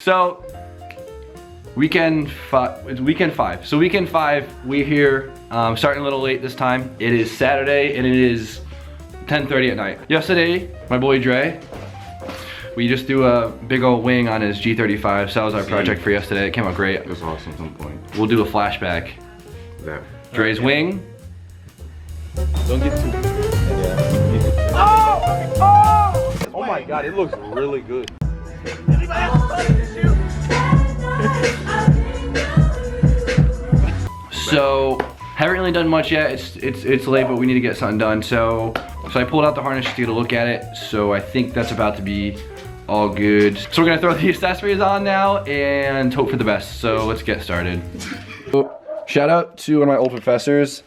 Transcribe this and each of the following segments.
So, weekend 5, it's weekend 5. So weekend 5, we're here, starting a little late this time. It is Saturday and it is 10:30 at night. Yesterday, my boy Dre, we just threw a big old wing on his G35. So that was our project for yesterday. It came out great. It was awesome at some point. We'll do a flashback. That. Dre's wing. Don't get too. Yeah. Oh my god, it looks really good. So haven't really done much yet. It's late, but we need to get something done. So I pulled out the harness to get a look at it. So I think that's about to be all good. So we're gonna throw the accessories on now and hope for the best. So let's get started. Shout out to one of my old professors.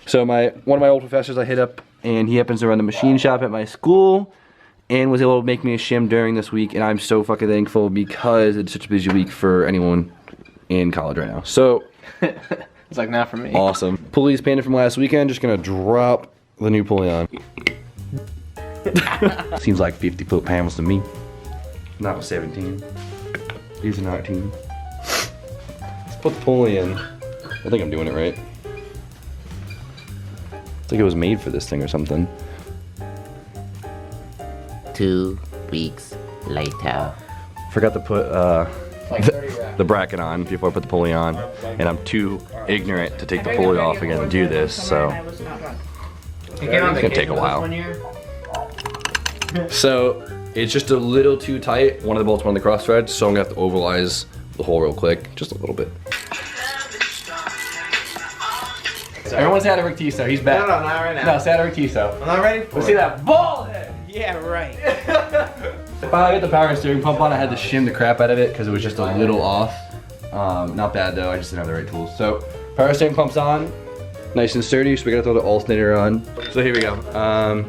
So one of my old professors I hit up, and he happens to run the machine shop at my school and was able to make me a shim during this week, and I'm so fucking thankful because it's such a busy week for anyone in college right now. So it's like not for me. Awesome. Pulleys painted from last weekend, just gonna drop the new pulley on. Seems like 50 foot-pounds to me. Not 17. These are 19. Let's put the pulley in. I think I'm doing it right. It's like it was made for this thing or something. 2 weeks later. Forgot to put the bracket on before I put the pulley on, and I'm too ignorant to take the pulley off again and do this, so it's gonna take a while. So it's just a little too tight. One of the bolts went on the cross thread, so I'm gonna have to ovalize the hole real quick, just a little bit. Everyone's had a Rick Tiso. He's back. No, not right now. No, say Rick Tiso. I'm not ready for Let's see that ball head. Yeah, right. If I get the power steering pump on, I had to shim the crap out of it because it was just a little off. Not bad though, I just didn't have the right tools. So, power steering pump's on, nice and sturdy, so we gotta throw the alternator on. So here we go.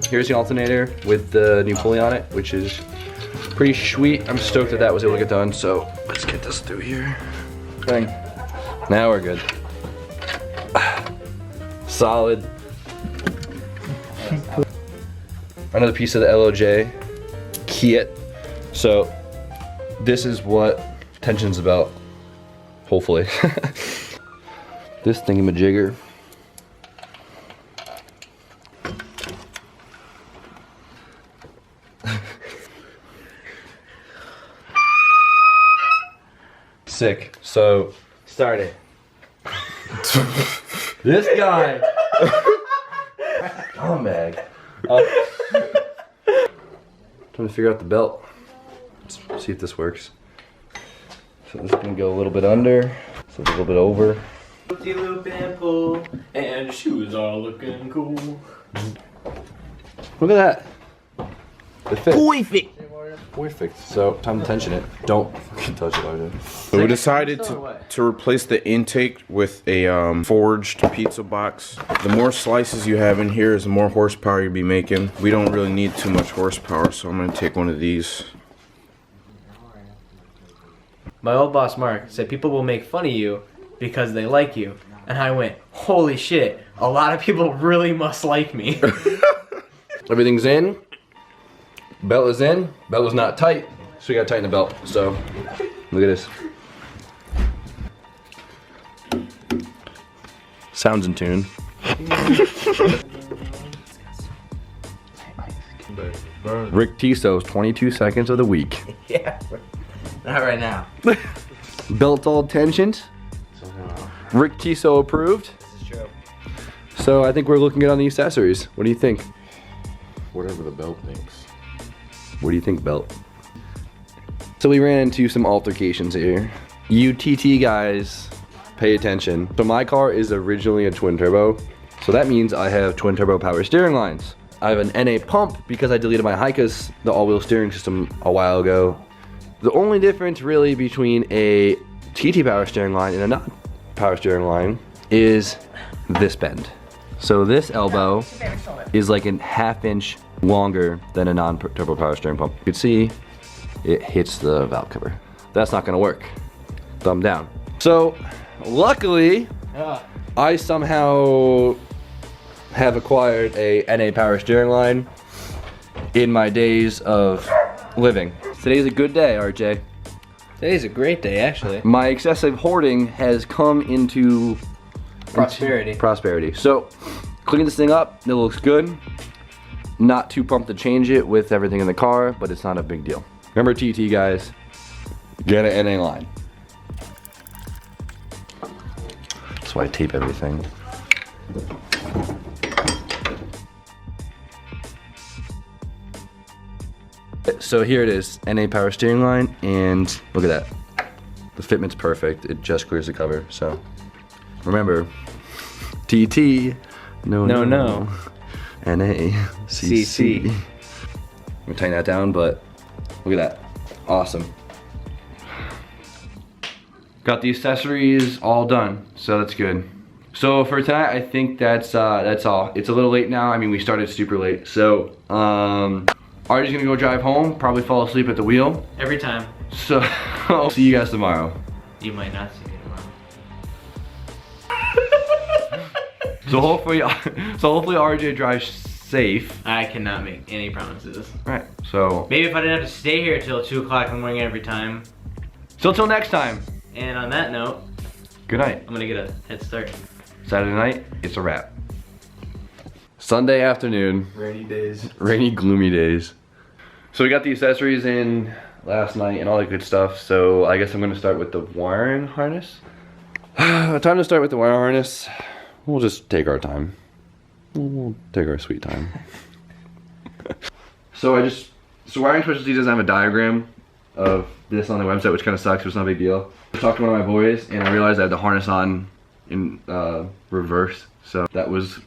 Here's the alternator with the new pulley on it, which is pretty sweet. I'm stoked that was able to get done, so let's get this through here. Bang. Now we're good. Solid. Another piece of the LOJ kit. So this is what tension's about, hopefully. This thingamajigger. Sick. So Start it. this guy. Come bag. Trying to figure out the belt. Let's see if this works. So this is gonna go a little bit under, so it's a little bit over. Loop and pull, and your shoes are looking cool. Look at that. It fits. Perfect. Perfect. So time to tension it. Don't fucking touch it, RJ. So we decided to replace the intake with a forged pizza box. The more slices you have in here is the more horsepower you'll be making. We don't really need too much horsepower, so I'm gonna take one of these. My old boss Mark said people will make fun of you because they like you. And I went, holy shit, a lot of people really must like me. Everything's in. Belt is in. Belt was not tight, so we gotta tighten the belt. So look at this. Sounds in tune. Rick Tiso's 22 seconds of the week. Yeah, not right now. Belt all tensioned. Rick Tiso approved. This is true. So I think we're looking good on the accessories. What do you think? Whatever the belt thinks. What do you think, belt? So we ran into some altercations here. You TT guys, pay attention. So my car is originally a twin turbo. So that means I have twin turbo power steering lines. I have an NA pump because I deleted my Hikas, the all-wheel steering system, a while ago. The only difference really between a TT power steering line and a non-power steering line is this bend. So this elbow is like a ½ inch longer than a non-turbo power steering pump. You can see it hits the valve cover. That's not gonna work. Thumb down. So luckily, I somehow have acquired a NA power steering line in my days of living. Today's a good day, RJ. Today's a great day, actually. My excessive hoarding has come into prosperity. So, clean this thing up. It looks good. Not too pumped to change it with everything in the car, but it's not a big deal. Remember TT, guys. Get an NA line. That's why I tape everything. So here it is, NA power steering line, and look at that. The fitment's perfect. It just clears the cover. So remember, TT, no. NA, CC. I'm gonna tighten that down, but look at that. Awesome. Got the accessories all done, so that's good. So for tonight, I think that's all. It's a little late now. I mean, we started super late. So, Artie's gonna go drive home, probably fall asleep at the wheel. Every time. So, I'll see you guys tomorrow. You might not see me tomorrow. So hopefully RJ drives safe. I cannot make any promises. Right, so. Maybe if I didn't have to stay here till 2 o'clock in the morning every time. So till next time. And on that note, good night. I'm gonna get a head start. Saturday night, it's a wrap. Sunday afternoon. Rainy days. Rainy, gloomy days. So we got the accessories in last night and all that good stuff. So I guess I'm gonna start with the wiring harness. Time to start with the wire harness. We'll just take our time. We'll take our sweet time. So Wiring Specialties doesn't have a diagram of this on the website, which kind of sucks, but it's not a big deal. I talked to one of my boys and I realized I had the harness on in reverse. So that was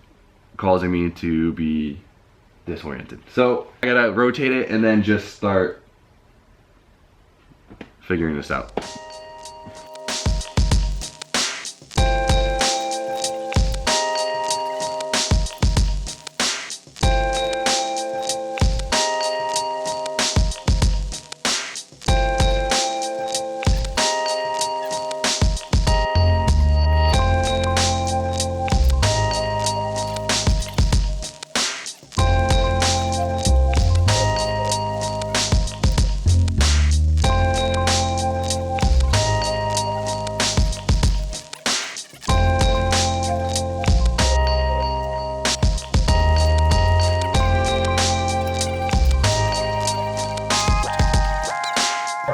causing me to be disoriented. So I gotta rotate it and then just start figuring this out.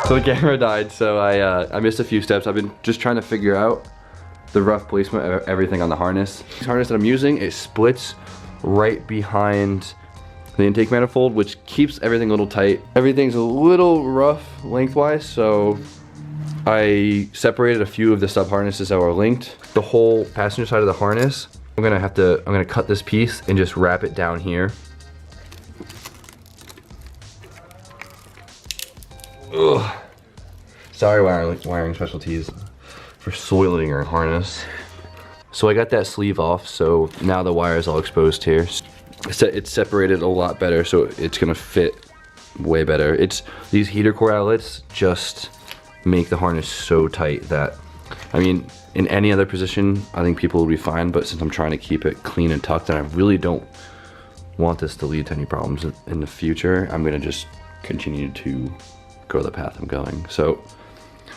So the camera died, so I missed a few steps. I've been just trying to figure out the rough placement of everything on the harness. The harness that I'm using, it splits right behind the intake manifold, which keeps everything a little tight. Everything's a little rough lengthwise, so I separated a few of the sub harnesses that were linked. The whole passenger side of the harness, I'm gonna cut this piece and just wrap it down here. Ugh. Sorry, wiring specialties for soiling your harness. So I got that sleeve off, so now the wire is all exposed here. It's separated a lot better, so it's gonna fit way better. These heater core outlets just make the harness so tight that, I mean, in any other position, I think people will be fine, but since I'm trying to keep it clean and tucked, and I really don't want this to lead to any problems in the future, I'm gonna just continue to go the path I'm going. So,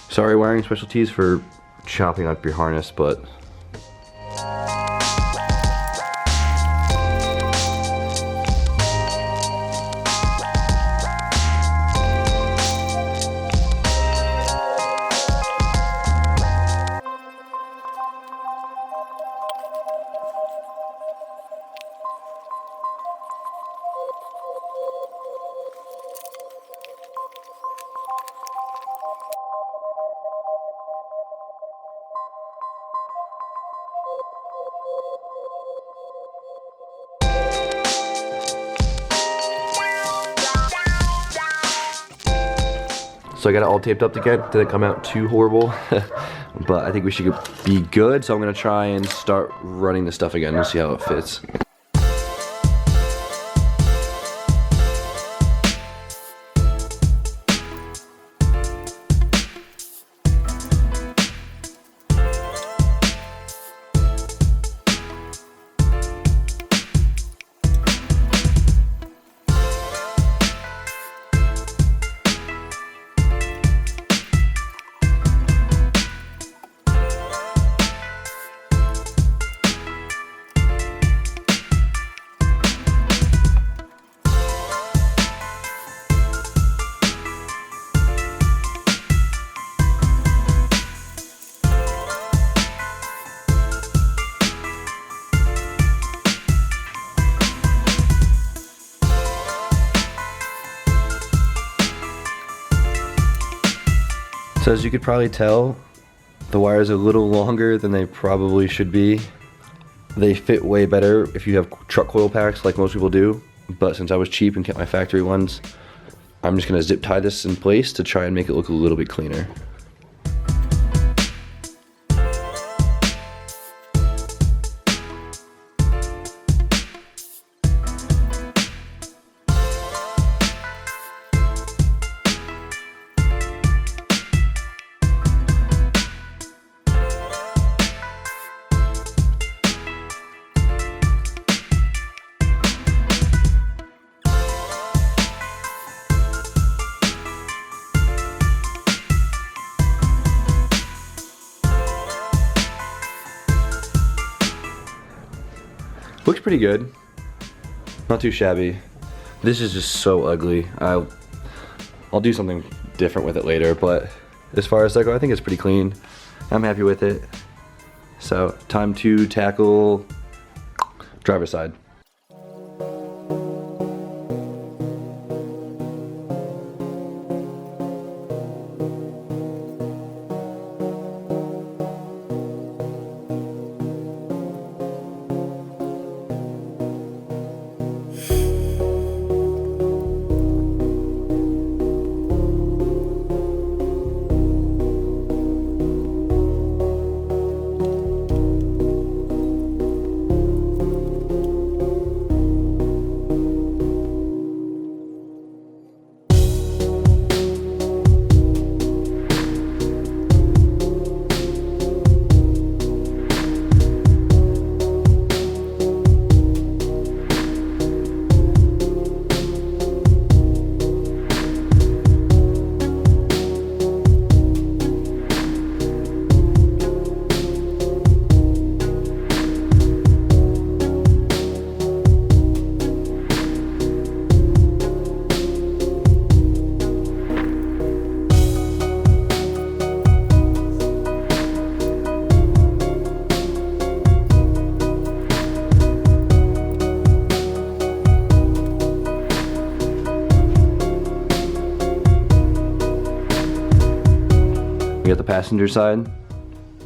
sorry wiring specialties for chopping up your harness, but so I got it all taped up again. Didn't come out too horrible, but I think we should be good. So I'm gonna try and start running the stuff again and see how it fits. So as you could probably tell, the wires are a little longer than they probably should be. They fit way better if you have truck coil packs like most people do, but since I was cheap and kept my factory ones, I'm just gonna zip tie this in place to try and make it look a little bit cleaner. Looks pretty good. Not too shabby. This is just so ugly. I'll do something different with it later, but as far as that goes, I think it's pretty clean. I'm happy with it. So, time to tackle driver's side. We got the passenger side,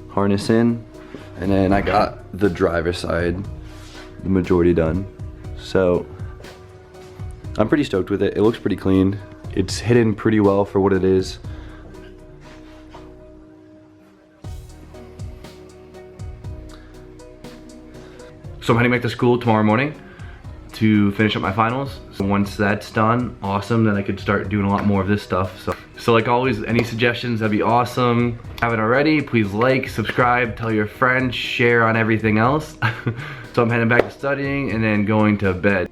harness in, and then I got the driver side, the majority done. So I'm pretty stoked with it. It looks pretty clean. It's hidden pretty well for what it is. So I'm heading back to school tomorrow morning to finish up my finals. So once that's done, awesome, then I could start doing a lot more of this stuff. So like always, any suggestions, that'd be awesome. If you haven't already, please like, subscribe, tell your friends, share on everything else. So I'm heading back to studying and then going to bed.